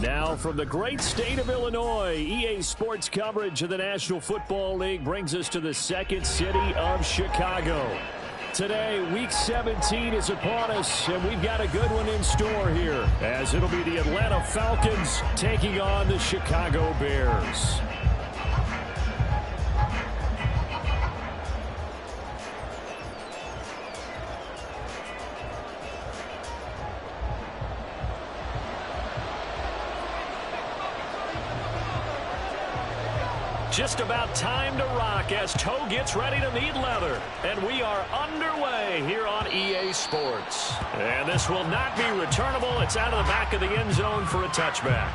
Now from the great state of Illinois, EA Sports coverage of the National Football League brings us to the second city of Chicago. Today, Week 17 is upon us, and we've got a good one in store here, as it'll be the Atlanta Falcons taking on the Chicago Bears. Just about time to rock as toe gets ready to meet leather. And we are underway here on EA Sports. And this will not be returnable. It's out of the back of the end zone for a touchback.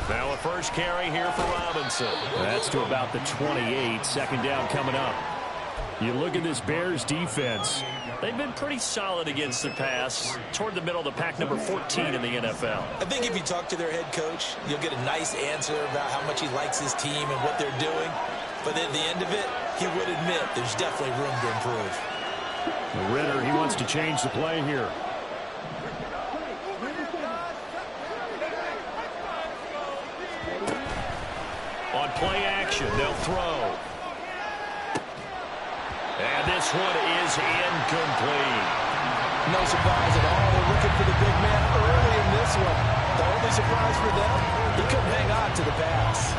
Now a first carry here for Robinson. That's to about the 28. Second down coming up. You look at this Bears defense. They've been pretty solid against the pass. Toward the middle of the pack, number 14 in the NFL. I think if you talk to their head coach, you'll get a nice answer about how much he likes his team and what they're doing. But at the end of it, he would admit there's definitely room to improve. Ritter, he wants to change the play here. On play action, they'll throw. And this one is incomplete. No surprise at all. They're looking for the big man early in this one. The only surprise for them, he couldn't hang on to the pass.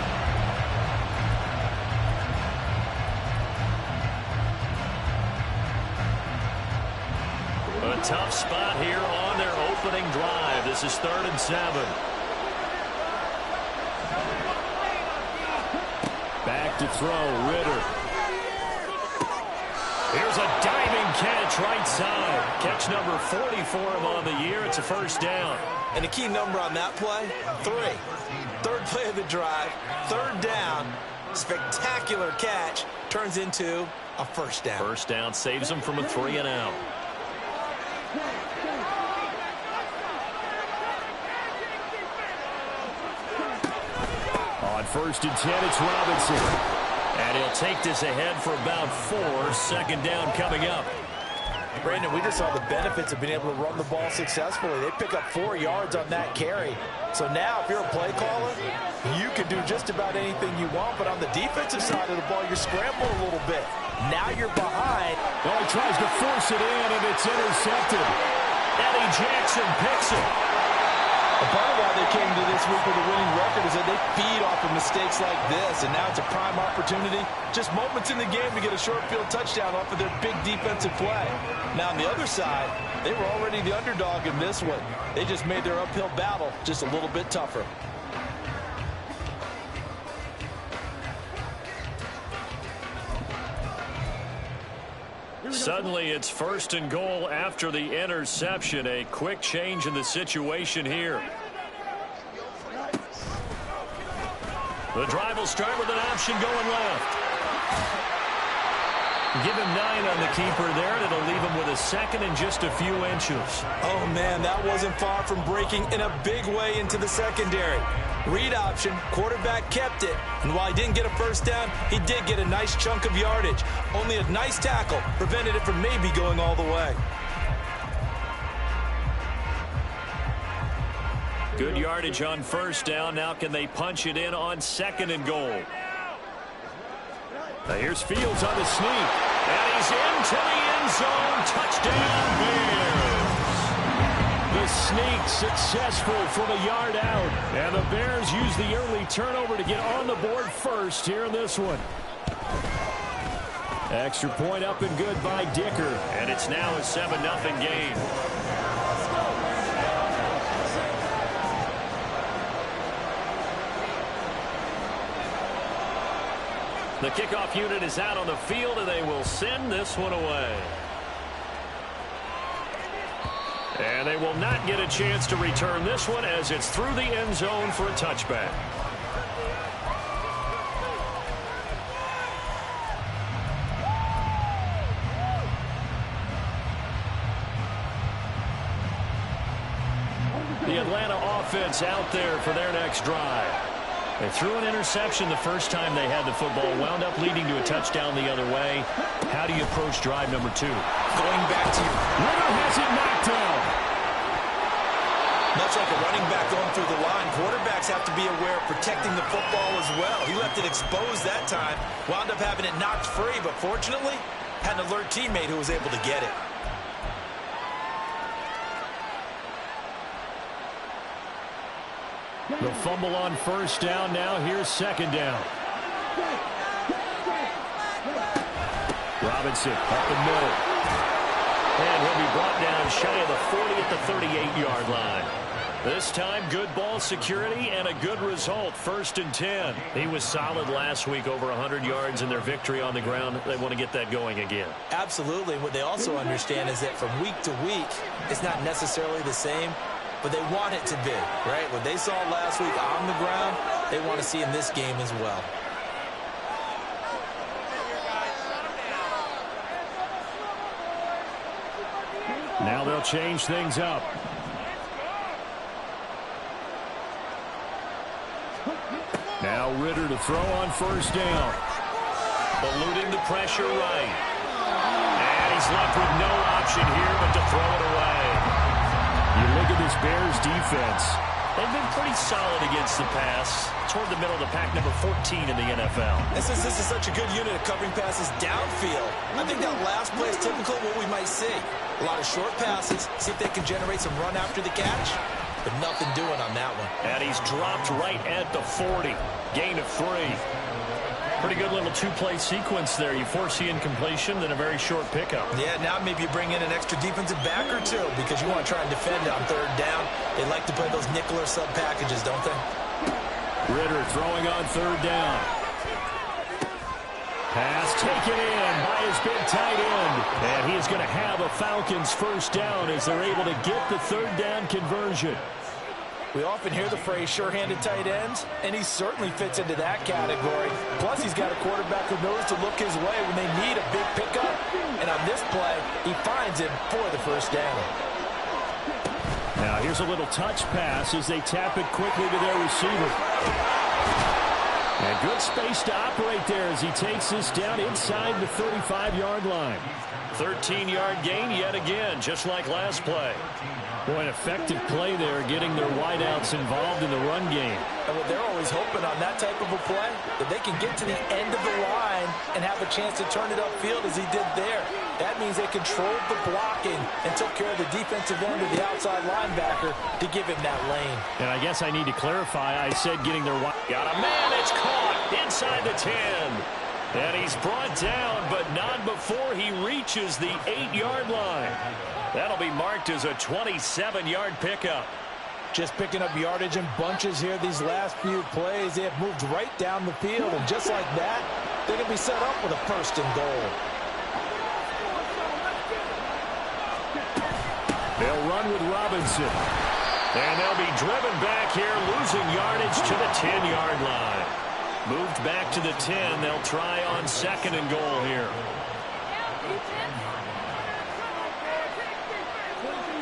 A tough spot here on their opening drive. This is 3rd and 7. Back to throw, Ritter. Here's a diving catch right side. Catch number 40 for him on the year. It's a first down. And the key number on that play, 3. Third play of the drive, 3rd down. Spectacular catch turns into a first down. First down saves him from a 3 and out. On 1st and 10, it's Robinson. And he'll take this ahead for about 4. Second down coming up. Brandon, we just saw the benefits of being able to run the ball successfully. They pick up 4 yards on that carry. So now, if you're a play caller, you can do just about anything you want. But on the defensive side of the ball, you're scrambling a little bit. Now you're behind. Well, he tries to force it in, and it's intercepted. Eddie Jackson picks it. A part of why they came to this week with a winning record is that they feed off of mistakes like this, and now it's a prime opportunity. Just moments in the game to get a short field touchdown off of their big defensive play. Now, on the other side, they were already the underdog in this one. They just made their uphill battle just a little bit tougher. Suddenly, it's 1st and goal after the interception. A quick change in the situation here. The drive will start with an option going left. Give him 9 on the keeper there, and it'll leave him with a 2nd and just a few inches. Oh, man, that wasn't far from breaking in a big way into the secondary. Read option, quarterback kept it, and while he didn't get a first down, he did get a nice chunk of yardage. Only a nice tackle prevented it from maybe going all the way. Good yardage on first down. Now can they punch it in on 2nd and goal? Now here's Fields on the sneak, and he's into the end zone. Touchdown, Bears. The sneak successful from a yard out. And the Bears use the early turnover to get on the board first here in this one. Extra point up and good by Dicker. And it's now a 7-0 game. The kickoff unit is out on the field, and they will send this one away. And they will not get a chance to return this one as it's through the end zone for a touchback. offense out there for their next drive. They threw an interception the first time they had the football, wound up leading to a touchdown the other way. How do you approach drive number 2? Going back to Ritter has it knocked down. Much like a running back going through the line, quarterbacks have to be aware of protecting the football as well. He left it exposed that time, wound up having it knocked free, but fortunately, had an alert teammate who was able to get it. The fumble on first down. Now here's second down. Robinson up the middle. And he'll be brought down shy of the 40 at the 38-yard line. This time, good ball security and a good result. 1st and 10. He was solid last week, over 100 yards in their victory on the ground. They want to get that going again. Absolutely. What they also understand is that from week to week, it's not necessarily the same, but they want it to be, right? What they saw last week on the ground, they want to see in this game as well. Now they'll change things up. Now Ritter to throw on first down. Eluding the pressure right. And he's left with no option here but to throw it away. You look at this Bears defense. They've been pretty solid against the pass. Toward the middle of the pack, number 14 in the NFL. This is such a good unit of covering passes downfield. I think that last play is typical of what we might see. A lot of short passes. See if they can generate some run after the catch. But nothing doing on that one. And he's dropped right at the 40. Gain of 3. Pretty good little two-play sequence there. You force the incompletion, then a very short pickup. Yeah, now maybe you bring in an extra defensive back or two because you want to try and defend on third down. They like to play those nickel or sub packages, don't they? Ritter throwing on third down. Pass taken in by his big tight end. And he is going to have a Falcons first down as they're able to get the third down conversion. We often hear the phrase sure-handed tight ends, and he certainly fits into that category. Plus, he's got a quarterback who knows to look his way when they need a big pickup. And on this play, he finds him for the first down. Now, here's a little touch pass as they tap it quickly to their receiver. And good space to operate there as he takes this down inside the 35-yard line. 13-yard gain yet again, just like last play. Boy, an effective play there, getting their wideouts involved in the run game. And what they're always hoping on that type of a play, that they can get to the end of the line and have a chance to turn it upfield as he did there. That means they controlled the blocking and took care of the defensive end of the outside linebacker to give him that lane. And I guess I need to clarify, I said getting their wide. Got a man, it's caught inside the 10. And he's brought down, but not before he reaches the 8-yard line. That'll be marked as a 27-yard pickup. Just picking up yardage in bunches here these last few plays. They have moved right down the field, and just like that, they're going to be set up with a first and goal. They'll run with Robinson. And they'll be driven back here, losing yardage to the 10-yard line. Moved back to the 10. They'll try on second and goal here.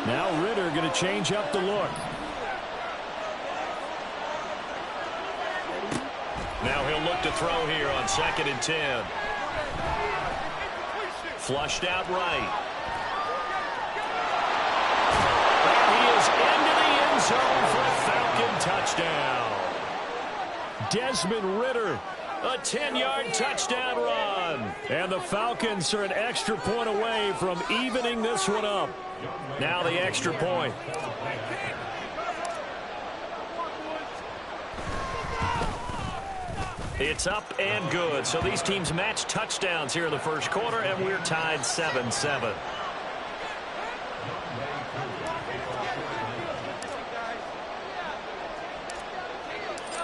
Now Ritter going to change up the look. Now he'll look to throw here on second and 10. Flushed out right. And he is into the end zone for a Falcon touchdown. Desmond Ritter, a 10-yard touchdown run. And the Falcons are an extra point away from evening this one up. Now the extra point. It's up and good. So these teams match touchdowns here in the first quarter, and we're tied 7-7.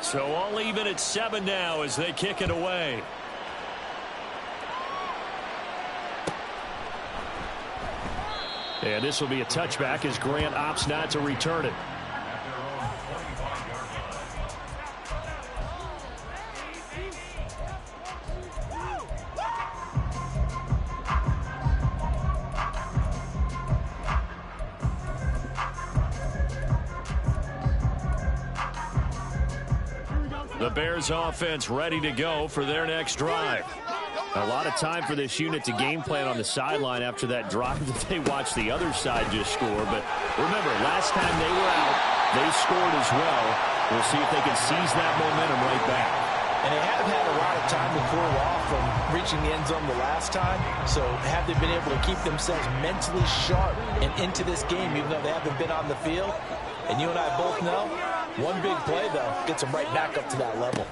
So all even at 7 now as they kick it away. And this will be a touchback as Grant opts not to return it. The Bears offense ready to go for their next drive. A lot of time for this unit to game plan on the sideline after that drive that they watched the other side just score. But remember, last time they were out, they scored as well. We'll see if they can seize that momentum right back. And they have had a lot of time to cool off from reaching the end zone the last time. So have they been able to keep themselves mentally sharp and into this game, even though they haven't been on the field? And you and I both know, one big play, though, gets them right back up to that level.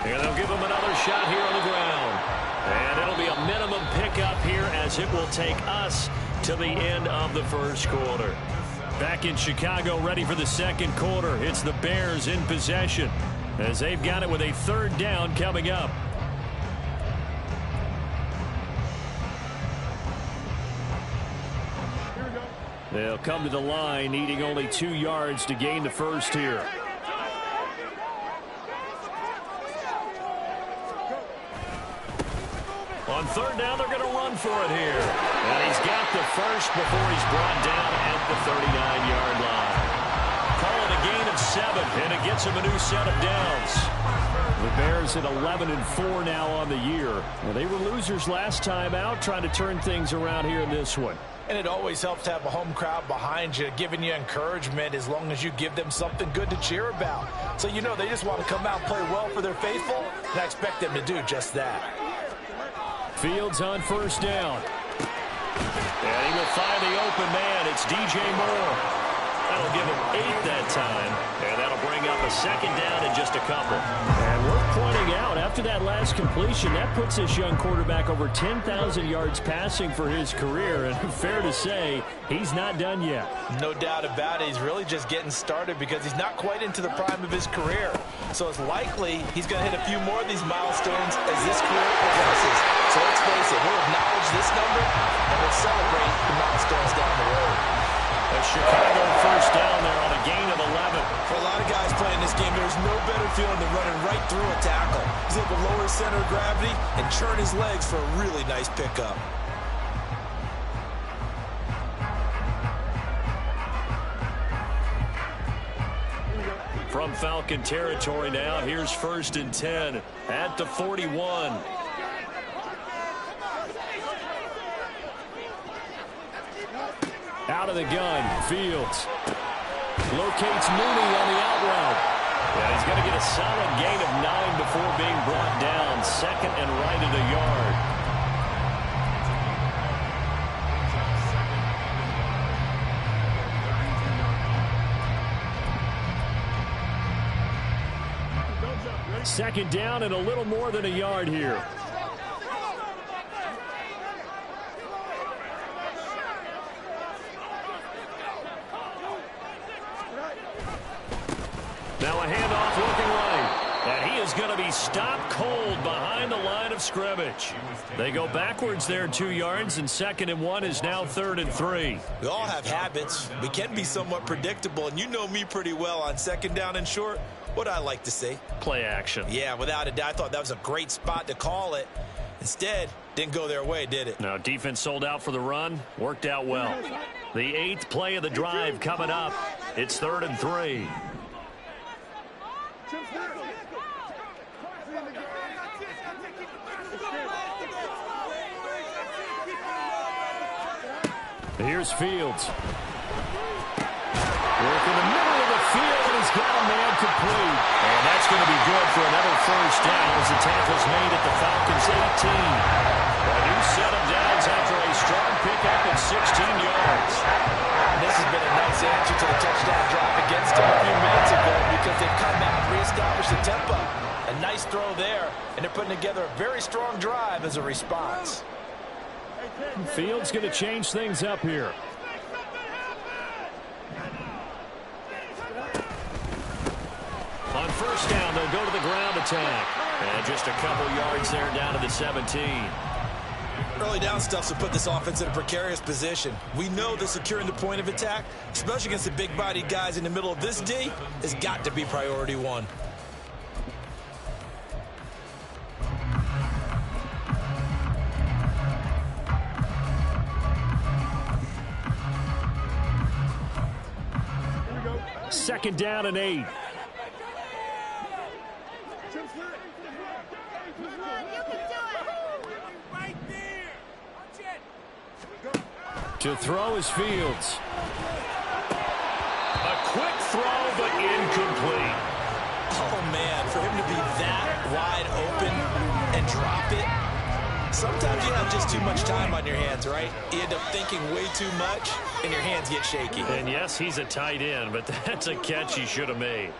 And they'll give them another shot here on the ground. And it'll be a minimum pickup here as it will take us to the end of the first quarter. Back in Chicago, ready for the second quarter. It's the Bears in possession as they've got it with a third down coming up. They'll come to the line, needing only 2 yards to gain the first here. On third down, they're going to run for it here. And he's got the first before he's brought down at the 39-yard line. Call it a gain of 7, and it gets him a new set of downs. The Bears at 11-4 now on the year. Well, they were losers last time out, trying to turn things around here in this one. And it always helps to have a home crowd behind you, giving you encouragement as long as you give them something good to cheer about. So you know they just want to come out and play well for their faithful, and I expect them to do just that. Fields on first down. And he will find the open man. It's DJ Moore. That'll give him 8 that time. And that'll bring up a second down in just a couple. And worth pointing out, after that last completion, that puts this young quarterback over 10,000 yards passing for his career. And fair to say, he's not done yet. No doubt about it. He's really just getting started because he's not quite into the prime of his career. So it's likely he's going to hit a few more of these milestones as this career progresses. So let's face it, we'll acknowledge this number and we'll celebrate the milestones down the road. A Chicago first down there on a gain of 11. For a lot of guys playing this game, there's no better feeling than running right through a tackle. He's able to lower his center of gravity and churn his legs for a really nice pickup. From Falcon territory now, here's 1st and 10 at the 41. Out of the gun, Fields. Locates Mooney on the out route. And he's going to get a solid gain of 9 before being brought down. Second and right at a yard. Second down and a little more than a yard here. Now a handoff looking right. And he is going to be stopped cold behind the line of scrimmage. They go backwards there 2 yards, and 2nd and 1 is now 3rd and 3. We all have habits. We can be somewhat predictable, and you know me pretty well on 2nd down and short. What I like to see. Play action. Yeah, without a doubt. I thought that was a great spot to call it. Instead, didn't go their way, did it? Now, defense sold out for the run. Worked out well. The 8th play of the drive coming up. It's 3rd and 3. Here's Fields. Work in the middle of the field, and he's got a man complete. And that's going to be good for another first down as the tackle's made at the Falcons' 18. A new set of downs after a strong pickup of 16 yards. And this has been a nice answer to the touchdown drive against them a few minutes ago because they've come out and reestablished the tempo. A nice throw there, and they're putting together a very strong drive as a response. Fields going to change things up here. On first down, they'll go to the ground attack. And just a couple yards there down to the 17. Early down stuff will put this offense in a precarious position. We know that securing the point of attack, especially against the big-bodied guys in the middle of this D, has got to be priority one. Second down and 8. To throw is Fields. A quick throw, but incomplete. Oh, man, for him to be that wide open and drop it. Sometimes you have just too much time on your hands, right? You end up thinking way too much, and your hands get shaky. And yes, he's a tight end, but that's a catch he should have made.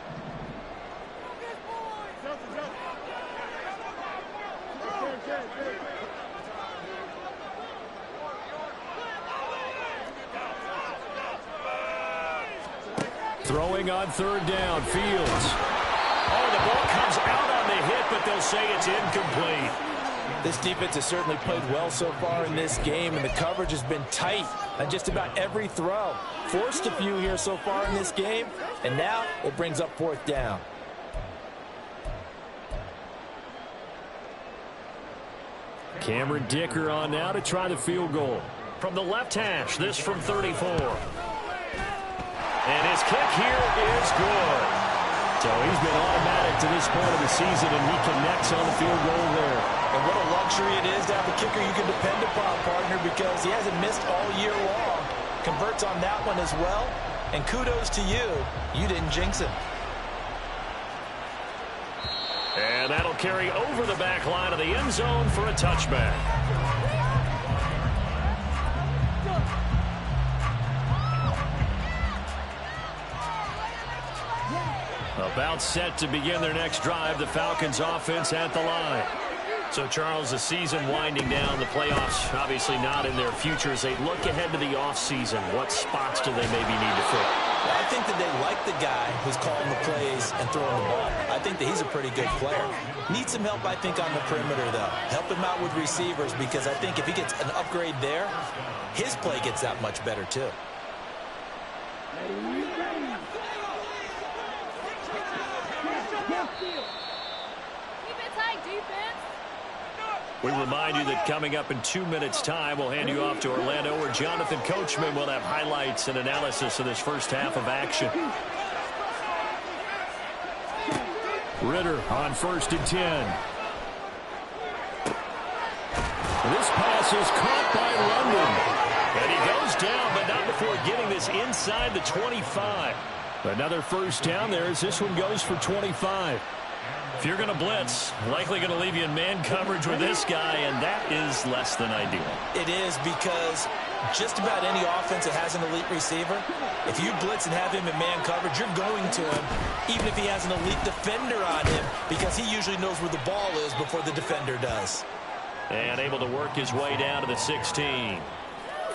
Throwing on third down, Fields. Oh, the ball comes out on the hit, but they'll say it's incomplete. This defense has certainly played well so far in this game, and the coverage has been tight on just about every throw. Forced a few here so far in this game, and now it brings up fourth down. Cameron Dicker on now to try the field goal. From the left hash, this from 34. And his kick here is good. So he's been automatic to this point of the season, and he connects on the field goal there. And what a luxury it is to have a kicker you can depend upon, partner, because he hasn't missed all year long. Converts on that one as well. And kudos to you. You didn't jinx him. And that'll carry over the back line of the end zone for a touchback. About set to begin their next drive, the Falcons offense at the line. So, Charles, the season winding down, the playoffs obviously not in their future. As they look ahead to the offseason, what spots do they maybe need to fill? I think that they like the guy who's calling the plays and throwing the ball. I think that he's a pretty good player. Needs some help, I think, on the perimeter, though. Help him out with receivers, because I think if he gets an upgrade there, his play gets that much better, too. We remind you that coming up in 2 minutes' time, we'll hand you off to Orlando, where Jonathan Coachman will have highlights and analysis of this first half of action. Ritter on 1st and 10. This pass is caught by London. And he goes down, but not before getting this inside the 25. Another first down there as this one goes for 25. If you're going to blitz, likely going to leave you in man coverage with this guy, and that is less than ideal. It is, because just about any offense that has an elite receiver, if you blitz and have him in man coverage, you're going to him, even if he has an elite defender on him, because he usually knows where the ball is before the defender does. And able to work his way down to the 16.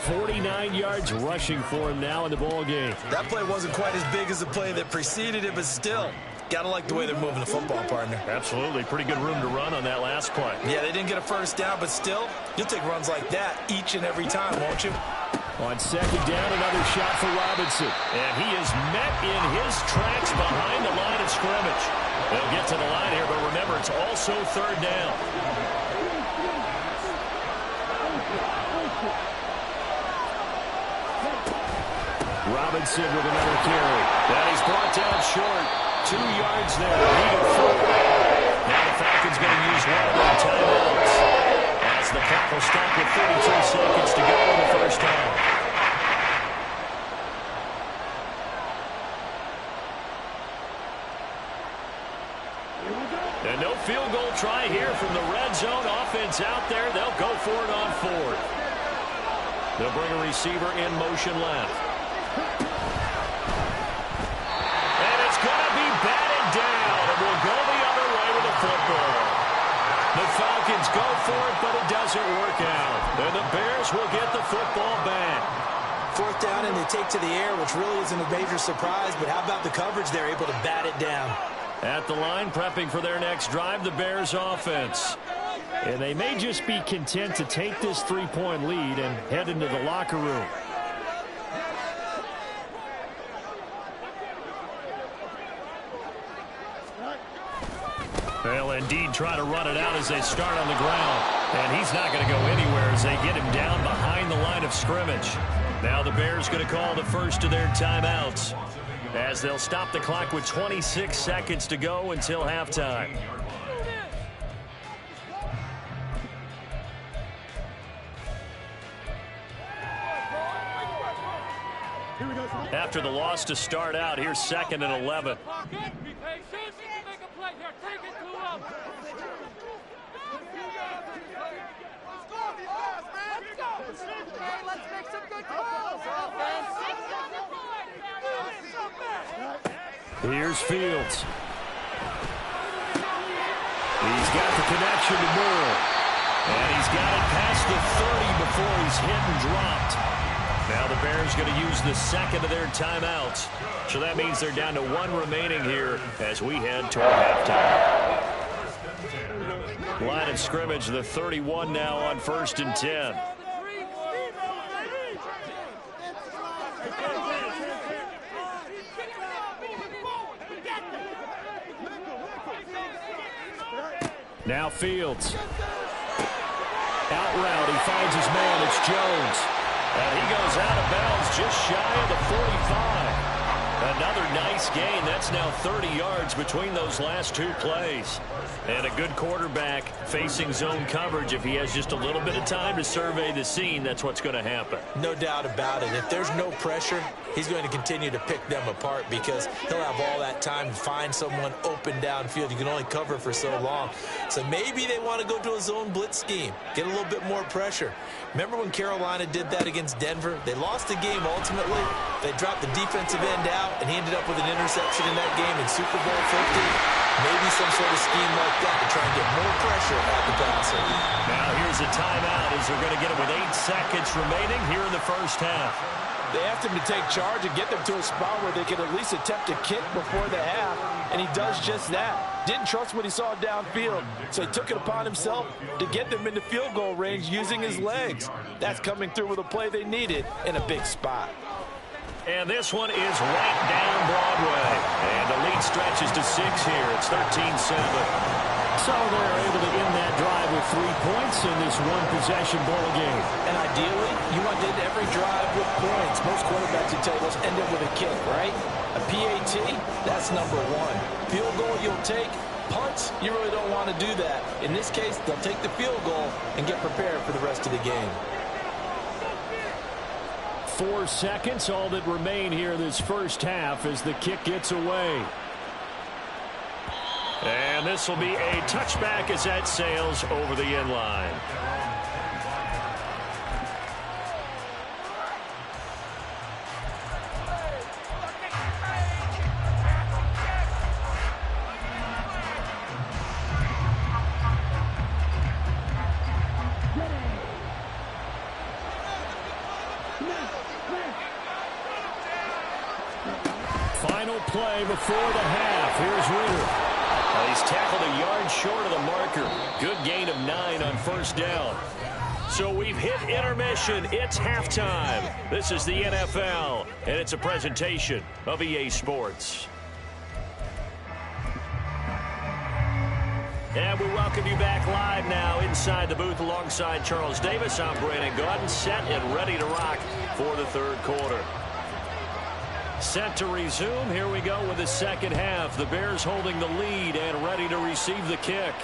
49 yards rushing for him now in the ball game. That play wasn't quite as big as the play that preceded it, but still, gotta like the way they're moving the football, partner. Absolutely. Pretty good room to run on that last play. Yeah, they didn't get a first down, but still, you'll take runs like that each and every time, won't you? On second down, another shot for Robinson. And he is met in his tracks behind the line of scrimmage. They'll get to the line here, but remember, it's also third down. Robinson with another carry. And he's brought down short. 2 yards there. Needed 4. Now the Falcons going to use one of their timeouts as the clock will stop with 32 seconds to go in the first half. And no field goal try here from the red zone. Offense out there. They'll go for it on 4th. They'll bring a receiver in motion left. And it's going to be batted down. And we'll go the other way with the football. The Falcons go for it, but it doesn't work out. And the Bears will get the football back. 4th down, and they take to the air, which really isn't a major surprise. But how about the coverage? They're able to bat it down. At the line, prepping for their next drive, the Bears offense. And they may just be content to take this 3-point lead and head into the locker room. They'll indeed try to run it out as they start on the ground. And he's not going to go anywhere as they get him down behind the line of scrimmage. Now the Bears going to call the first of their timeouts, as they'll stop the clock with 26 seconds to go until halftime. After the loss to start out, here's 2nd and 11. Let's make some good calls, offense. Here's Fields. He's got the connection to Moore. And he's got it past the 30 before he's hit and dropped. Now the Bears going to use the second of their timeouts. So that means they're down to 1 remaining here as we head toward halftime. Line of scrimmage, the 31 now on 1st and 10. Now Fields. Out route, he finds his man, it's Jones. And he goes out of bounds just shy of the 45. Another nice gain. That's now 30 yards between those last 2 plays. And a good quarterback facing zone coverage. If he has just a little bit of time to survey the scene, that's what's going to happen. No doubt about it. If there's no pressure, he's going to continue to pick them apart because he'll have all that time to find someone open downfield. You can only cover for so long. So maybe they want to go to a zone blitz scheme, get a little bit more pressure. Remember when Carolina did that against Denver? They lost the game ultimately. They dropped the defensive end out, and he ended up with an interception in that game in Super Bowl 50. Maybe some sort of scheme like that to try and get more pressure at the passer. Now here's a timeout as they're going to get it with 8 seconds remaining here in the first half. They asked him to take charge and get them to a spot where they could at least attempt a kick before the half, and he does just that. Didn't trust what he saw downfield, so he took it upon himself to get them into field goal range using his legs. That's coming through with a play they needed in a big spot. And this one is right down Broadway. And the lead stretches to 6 here. It's 13-7. So they're able to end that drive with 3 points in this one-possession ball game. And ideally, you want to end every drive with points. Most quarterbacks would tell you, let's end it with a kick, right? A PAT, that's number 1. Field goal you'll take. Punts, you really don't want to do that. In this case, they'll take the field goal and get prepared for the rest of the game. 4 seconds, all that remain here this first half as the kick gets away. And this will be a touchback as that sails over the end line. Final play before the half. Here's Ritter. He's tackled a yard short of the marker. Good gain of 9 on first down. So we've hit intermission. It's halftime. This is the NFL, and it's a presentation of EA Sports. And we welcome you back live now inside the booth alongside Charles Davis. I'm Brandon Gaudin, set and ready to rock for the third quarter. Set to resume. Here we go with the second half. The Bears holding the lead and ready to receive the kick.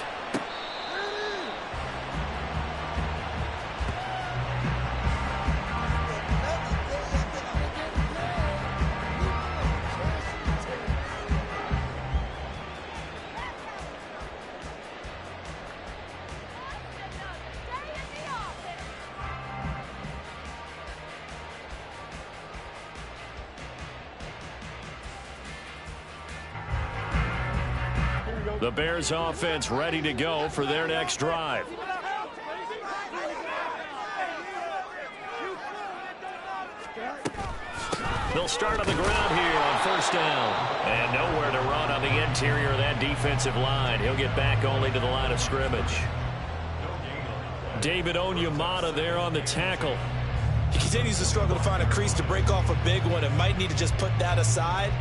The Bears offense ready to go for their next drive. They'll start on the ground here on first down. And nowhere to run on the interior of that defensive line. He'll get back only to the line of scrimmage. David Onyemata there on the tackle. He continues to struggle to find a crease to break off a big one and might need to just put that aside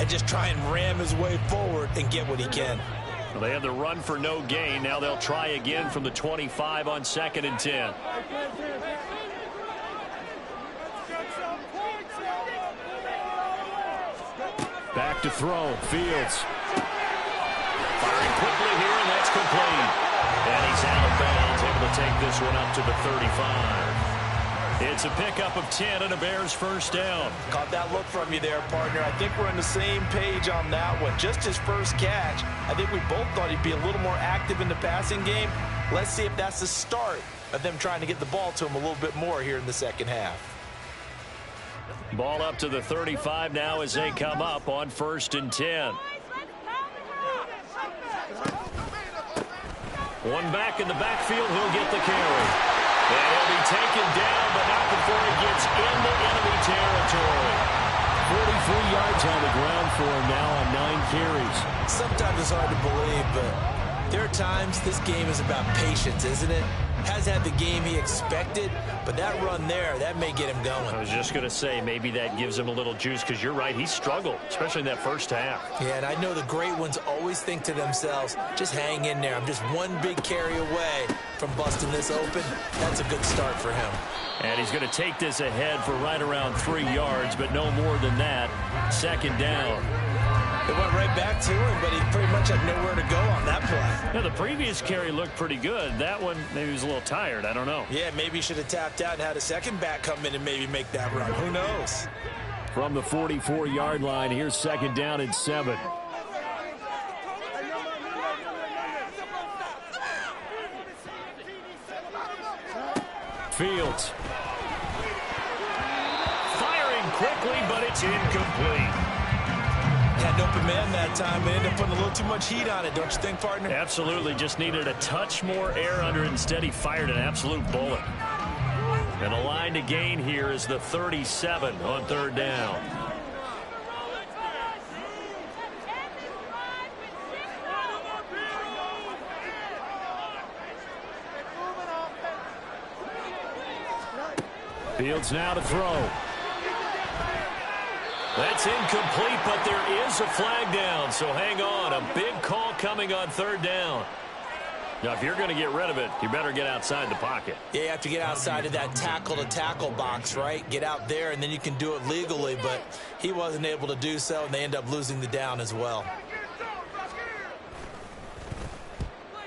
and just try and ram his way forward and get what he can. Well, they have the run for no gain. Now they'll try again from the 25 on 2nd and 10. Back to throw. Fields. Firing quickly here, and that's complete. And he's out of bounds, able to take this one up to the 35. It's a pickup of 10 and a Bears first down. Caught that look from you there, partner. I think we're on the same page on that one. Just his first catch. I think we both thought he'd be a little more active in the passing game. Let's see if that's the start of them trying to get the ball to him a little bit more here in the second half. Ball up to the 35 now as they come up on 1st and 10. One back in the backfield, he'll get the carry. And he'll be taken down, but not before he gets into enemy territory. 43 yards on the ground for him now on 9 carries. Sometimes it's hard to believe, but there are times this game is about patience, isn't it? Hasn't had the game he expected, but that run there, that may get him going. I was just going to say, maybe that gives him a little juice, because you're right, he struggled, especially in that first half. Yeah, and I know the great ones always think to themselves, just hang in there. I'm just one big carry away from busting this open. That's a good start for him. And he's going to take this ahead for right around 3 yards, but no more than that. 2nd down. It went right back to him, but he pretty much had nowhere to go on that play. Now, the previous carry looked pretty good. That one, maybe he was a little tired. I don't know. Yeah, maybe he should have tapped out and had a second back come in and maybe make that run. Who knows? From the 44-yard line, here's 2nd down and 7. Fields. Firing quickly, but it's incomplete. Had an open man that time, but ended up putting a little too much heat on it, don't you think, partner? Absolutely. Just needed a touch more air under it. Instead, he fired an absolute bullet. And the line to gain here is the 37 on 3rd down. Fields now to throw. That's incomplete, but there is a flag down, so hang on. A big call coming on 3rd down. Now, if you're going to get rid of it, you better get outside the pocket. Yeah, you have to get outside of that tackle-to-tackle box, right? Get out there, and then you can do it legally, but he wasn't able to do so, and they end up losing the down as well.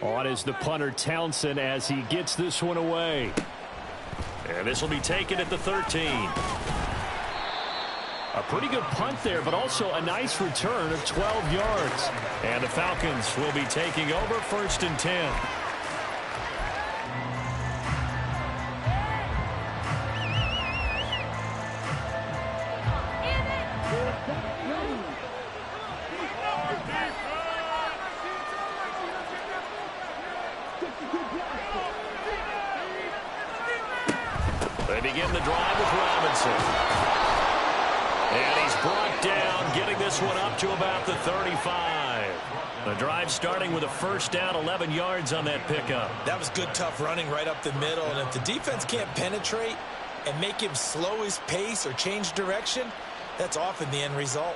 On is the punter, Townsend, as he gets this one away. And this will be taken at the 13. A pretty good punt there, but also a nice return of 12 yards. And the Falcons will be taking over 1st and 10. They begin the drive with Robinson. And he's brought down, getting this one up to about the 35. The drive starting with a 1st down, 11 yards on that pickup. That was good, tough running right up the middle. And if the defense can't penetrate and make him slow his pace or change direction, that's often the end result.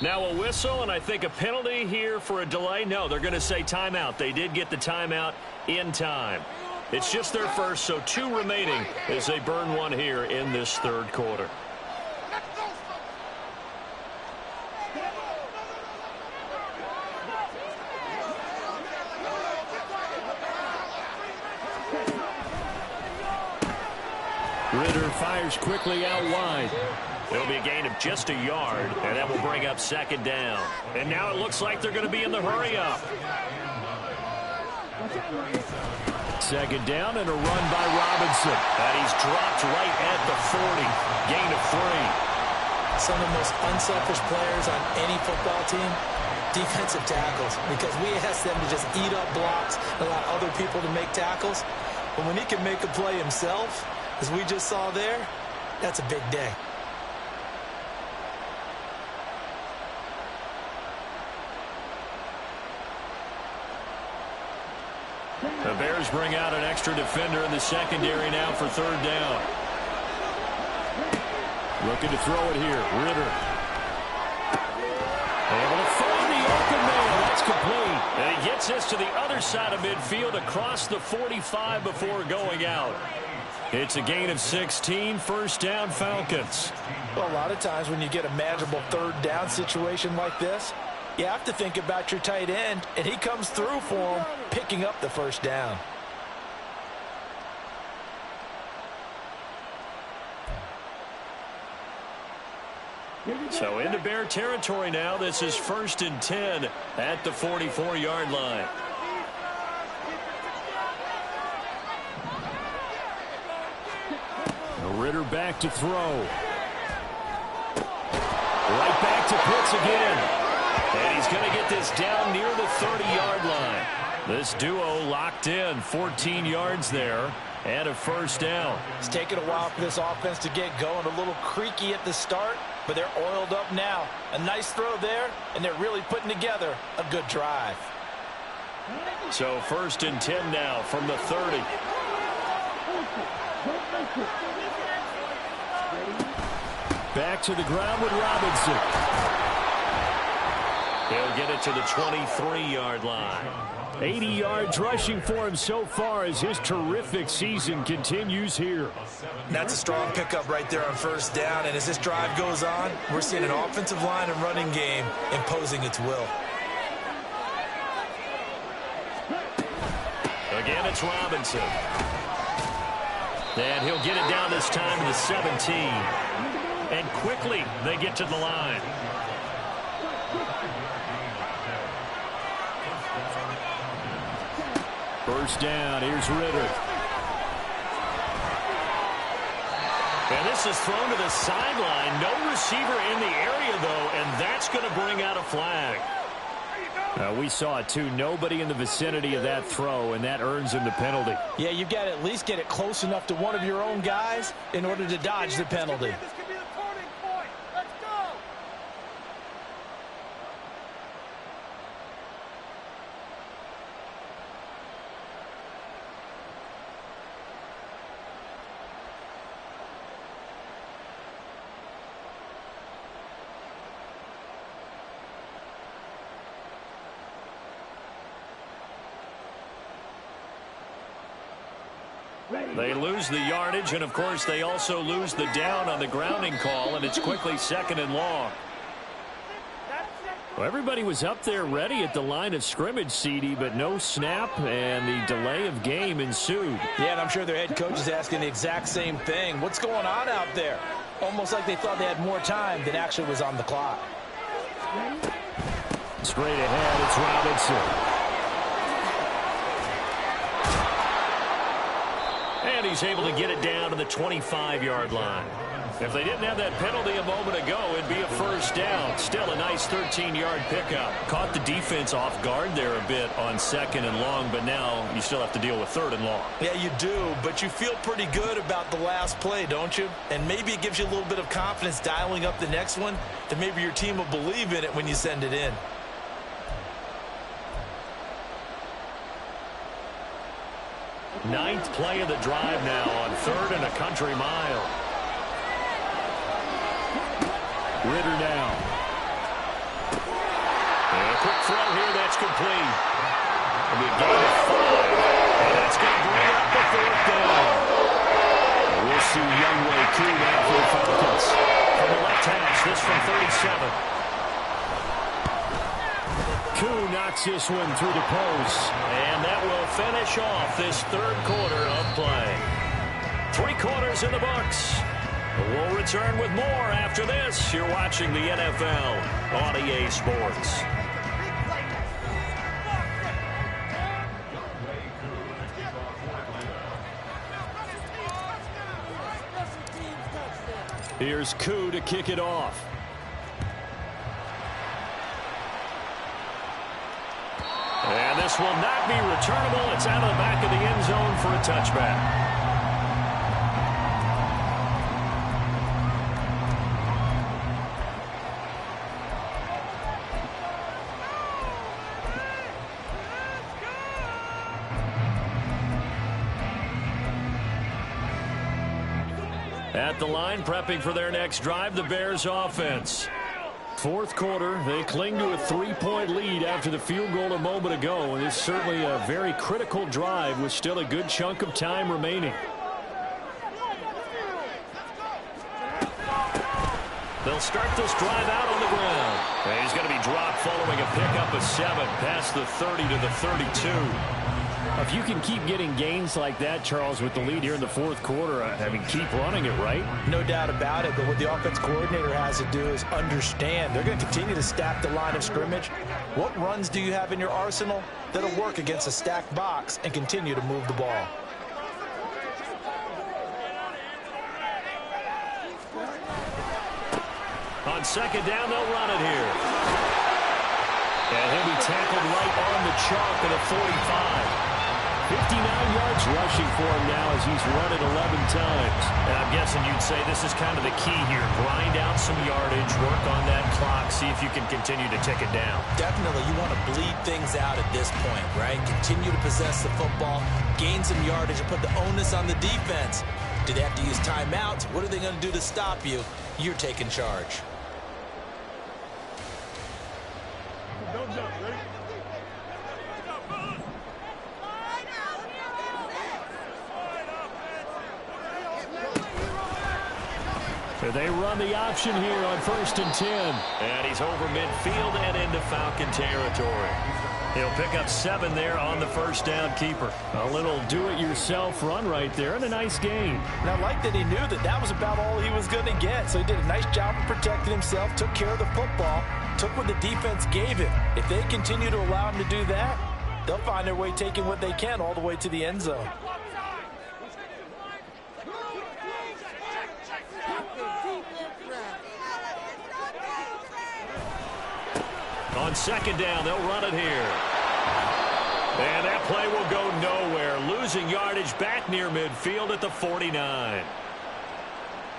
Now a whistle, and I think a penalty here for a delay. No, they're going to say timeout. They did get the timeout in time. It's just their first, so 2 remaining as they burn one here in this 3rd quarter. Ritter fires quickly out wide. It'll be a gain of just a yard, and that will bring up 2nd down. And now it looks like they're going to be in the hurry-up. 2nd down and a run by Robinson. And he's dropped right at the 40. Gain of 3. Some of the most unselfish players on any football team, defensive tackles, because we ask them to just eat up blocks, allow other people to make tackles. But when he can make a play himself, as we just saw there, that's a big day. The Bears bring out an extra defender in the secondary now for 3rd down. Looking to throw it here. Ritter. Able to find the open man. That's complete. And he gets this to the other side of midfield across the 45 before going out. It's a gain of 16, first down Falcons. Well, a lot of times when you get a manageable third down situation like this, you have to think about your tight end, and he comes through for him, picking up the first down. So into Bear territory now. This is 1st and 10 at the 44-yard line. Ritter back to throw. Right back to Pitts again. And he's going to get this down near the 30-yard line. This duo locked in, 14 yards there, and a first down. It's taken a while for this offense to get going. A little creaky at the start, but they're oiled up now. A nice throw there, and they're really putting together a good drive. So 1st and 10 now from the 30. Back to the ground with Robinson. He'll get it to the 23-yard line. 80 yards rushing for him so far as his terrific season continues here. That's a strong pickup right there on first down, and as this drive goes on, we're seeing an offensive line and running game imposing its will. Again, it's Robinson. And he'll get it down this time to the 17. And quickly, they get to the line. First down, here's Ritter. And this is thrown to the sideline. No receiver in the area, though, and that's going to bring out a flag. We saw it, too. Nobody in the vicinity of that throw, and that earns him the penalty. Yeah, you've got to at least get it close enough to one of your own guys in order to dodge the penalty. They lose the yardage, and, of course, they also lose the down on the grounding call, and it's quickly 2nd and long. Well, everybody was up there ready at the line of scrimmage, CD, but no snap, and the delay of game ensued. Yeah, and I'm sure their head coach is asking the exact same thing. What's going on out there? Almost like they thought they had more time than actually was on the clock. Straight ahead, it's Robinson. And he's able to get it down to the 25-yard line. If they didn't have that penalty a moment ago, it'd be a first down. Still a nice 13-yard pickup. Caught the defense off guard there a bit on 2nd and long, but now you still have to deal with 3rd and long. Yeah, you do, but you feel pretty good about the last play, don't you? And maybe it gives you a little bit of confidence dialing up the next one, that maybe your team will believe in it when you send it in. Ninth play of the drive now on 3rd and a country mile. Ritter down. And a quick throw here, that's complete. And we gain of 5. And that's going to bring up the 4th down. And we'll see Youngway Koo now for the Falcons. From the left hash, this from 37. Koo knocks this one through the post. And that will finish off this 3rd quarter of play. 3 quarters in the books. We'll return with more after this. You're watching the NFL on EA Sports. Here's Koo to kick it off. And this will not be returnable. It's out of the back of the end zone for a touchback. At the line, prepping for their next drive, the Bears offense. Fourth quarter, they cling to a 3-point lead after the field goal a moment ago, and it's certainly a very critical drive with still a good chunk of time remaining. They'll start this drive out on the ground. And he's going to be dropped following a pickup of 7 past the 30 to the 32. If you can keep getting gains like that, Charles, with the lead here in the fourth quarter, I mean, keep running it, right? No doubt about it, but what the offense coordinator has to do is understand they're going to continue to stack the line of scrimmage. What runs do you have in your arsenal that'll work against a stacked box and continue to move the ball? On second down, they'll run it here. And he'll be tackled right on the chalk at a 45. 59 yards rushing for him now as he's run it 11 times. And I'm guessing you'd say this is kind of the key here. Grind out some yardage, work on that clock, see if you can continue to tick it down. Definitely, you want to bleed things out at this point, right? Continue to possess the football, gain some yardage, and put the onus on the defense. Do they have to use timeouts? What are they going to do to stop you? You're taking charge. They run the option here on 1st and 10. And he's over midfield and into Falcon territory. He'll pick up 7 there on the first down keeper. A little do-it-yourself run right there and a nice gain. And I like that he knew that that was about all he was going to get. So he did a nice job of protecting himself, took care of the football, took what the defense gave him. If they continue to allow him to do that, they'll find their way taking what they can all the way to the end zone. On second down, they'll run it here. And that play will go nowhere. Losing yardage back near midfield at the 49.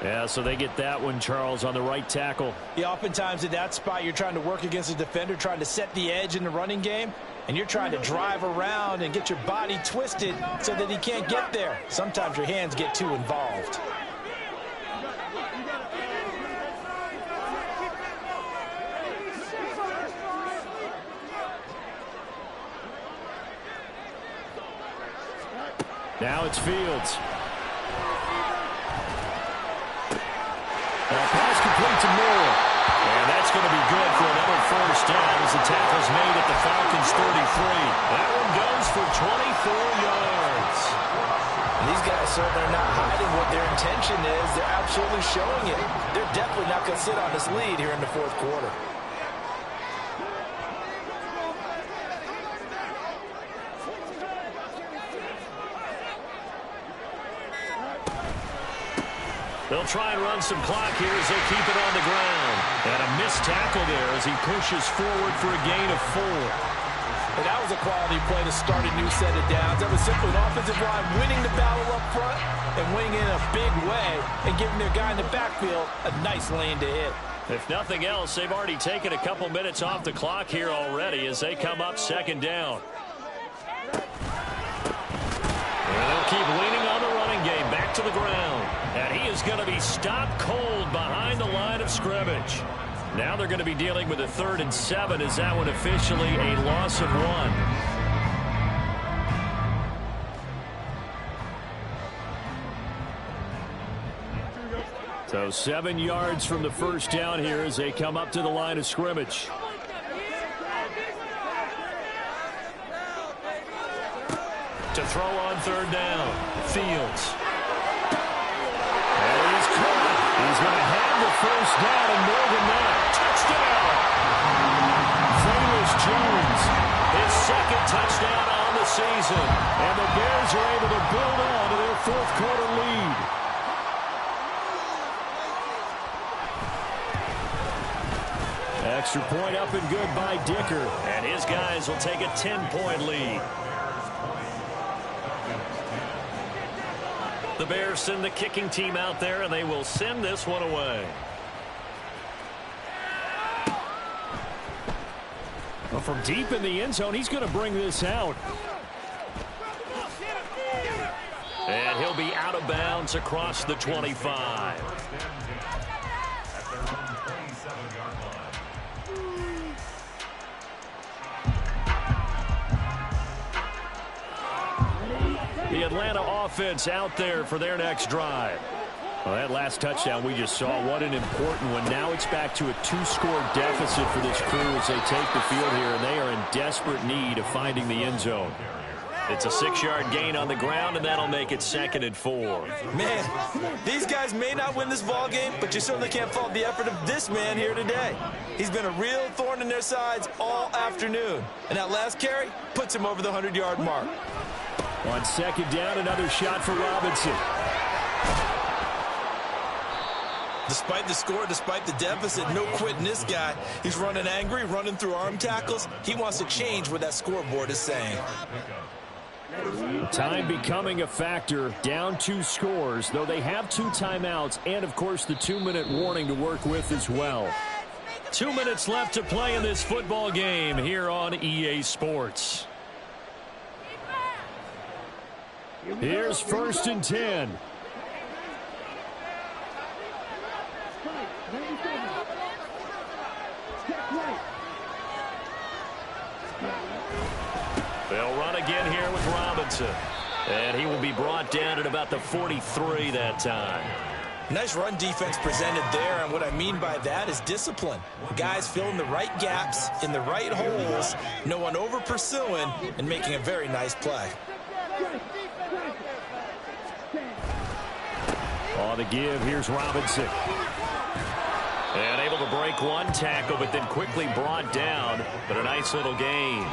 Yeah, so they get that one, Charles, on the right tackle. Yeah, oftentimes at that spot, you're trying to work against a defender, trying to set the edge in the running game, and you're trying to drive around and get your body twisted so that he can't get there. Sometimes your hands get too involved. Now it's Fields. Pass complete to Moore. And that's going to be good for another first down as the tackle's made at the Falcons' 33. That one goes for 24 yards. And these guys certainly are not hiding what their intention is. They're absolutely showing it. They're definitely not going to sit on this lead here in the fourth quarter. They'll try and run some clock here as they keep it on the ground. And a missed tackle there as he pushes forward for a gain of 4. And that was a quality play to start a new set of downs. That was simply an offensive line winning the battle up front and winning in a big way and giving their guy in the backfield a nice lane to hit. If nothing else, they've already taken a couple minutes off the clock here already as they come up second down. And they'll keep leaning on the running game back to the ground. And he is going to be stopped cold behind the line of scrimmage. Now they're going to be dealing with a 3rd and 7 as that one officially a loss of 1. So 7 yards from the first down here as they come up to the line of scrimmage. To throw on 3rd down, Fields. And he's caught. He's going to have the first down and more than that. Touchdown! Famous Jones, his 2nd touchdown on the season. And the Bears are able to build on to their 4th quarter lead. Extra point up and good by Dicker. And his guys will take a 10-point lead. The Bears send the kicking team out there, and they will send this one away. Well, from deep in the end zone, he's going to bring this out. And he'll be out of bounds across the 25. The Atlanta offense out there for their next drive. Well, that last touchdown we just saw, what an important one. Now it's back to a 2-score deficit for this crew as they take the field here, and they are in desperate need of finding the end zone. It's a 6-yard gain on the ground, and that'll make it 2nd and 4. Man, these guys may not win this ball game, but you certainly can't fault the effort of this man here today. He's been a real thorn in their sides all afternoon, and that last carry puts him over the 100-yard mark. On 2nd down, another shot for Robinson. Despite the score, despite the deficit, no quitting this guy. He's running angry, running through arm tackles. He wants to change what that scoreboard is saying. Time becoming a factor, down 2 scores, though they have 2 timeouts and, of course, the 2-minute warning to work with as well. 2 minutes left to play in this football game here on EA Sports. Here's 1st and 10. They'll run again here with Robinson. And he will be brought down at about the 43 that time. Nice run defense presented there, and what I mean by that is discipline. Guys filling the right gaps in the right holes, no one over pursuing, and making a very nice play. On the give, here's Robinson. And able to break one tackle, but then quickly brought down, but a nice little gain.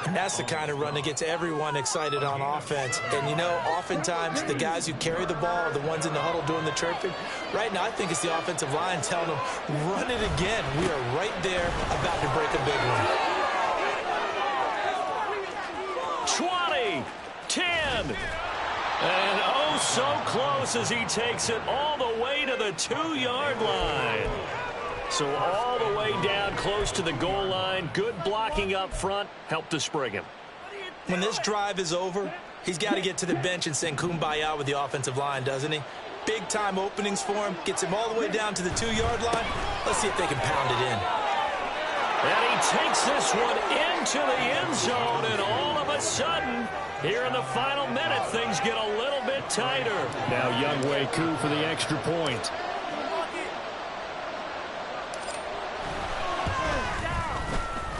And that's the kind of run that gets everyone excited on offense. And, you know, oftentimes the guys who carry the ball are the ones in the huddle doing the chirping. Right now, I think it's the offensive line telling them, run it again. We are right there about to break a big one. 20, 10, and oh, so close as he takes it all the way to the 2-yard line. So all the way down close to the goal line. Good blocking up front. Helped to spring him. When this drive is over, he's got to get to the bench and sing kumbaya with the offensive line, doesn't he? Big-time openings for him. Gets him all the way down to the 2-yard line. Let's see if they can pound it in. And he takes this one into the end zone, and all of a sudden, here in the final minute, things get a little bit tighter. Now Younghoe Koo for the extra point.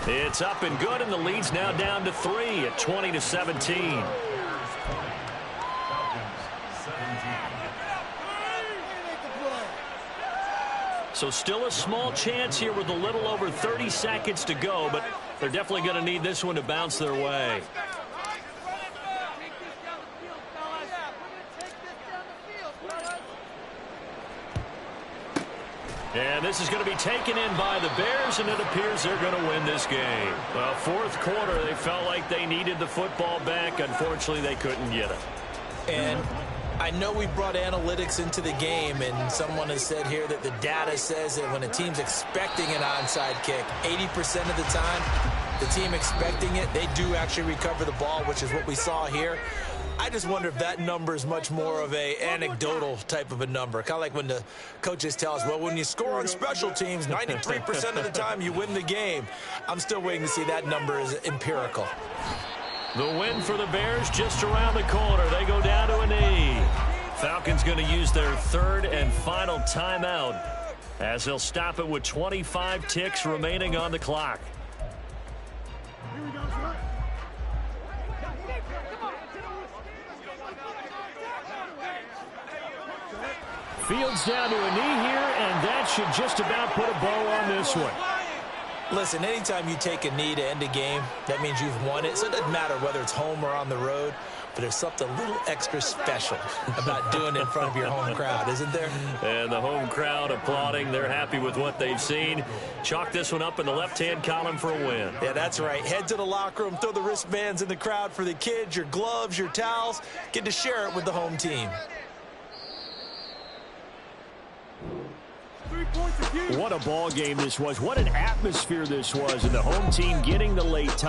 It's up and good, and the lead's now down to 3 at 20-17. So still a small chance here with a little over 30 seconds to go, but they're definitely going to need this one to bounce their way. And this is going to be taken in by the Bears, and it appears they're going to win this game. Well, 4th quarter, they felt like they needed the football back. Unfortunately, they couldn't get it. And I know we brought analytics into the game, and someone has said here that the data says that when a team's expecting an onside kick, 80% of the time, the team expecting it, they do actually recover the ball, which is what we saw here. I just wonder if that number is much more of a anecdotal type of a number. Kind of like when the coaches tell us, well, when you score on special teams, 93% of the time you win the game. I'm still waiting to see that number is empirical. The win for the Bears just around the corner. They go down to a knee. Falcons going to use their 3rd and final timeout as they'll stop it with 25 ticks remaining on the clock. Fields down to a knee here, and that should just about put a bow on this one. Listen, anytime you take a knee to end a game, that means you've won it. So it doesn't matter whether it's home or on the road, but there's something a little extra special about doing it in front of your home crowd, isn't there? And the home crowd applauding. They're happy with what they've seen. Chalk this one up in the left-hand column for a win. Yeah, that's right. Head to the locker room, throw the wristbands in the crowd for the kids, your gloves, your towels. Get to share it with the home team. What a ball game this was. What an atmosphere this was. And the home team getting the late touchdown.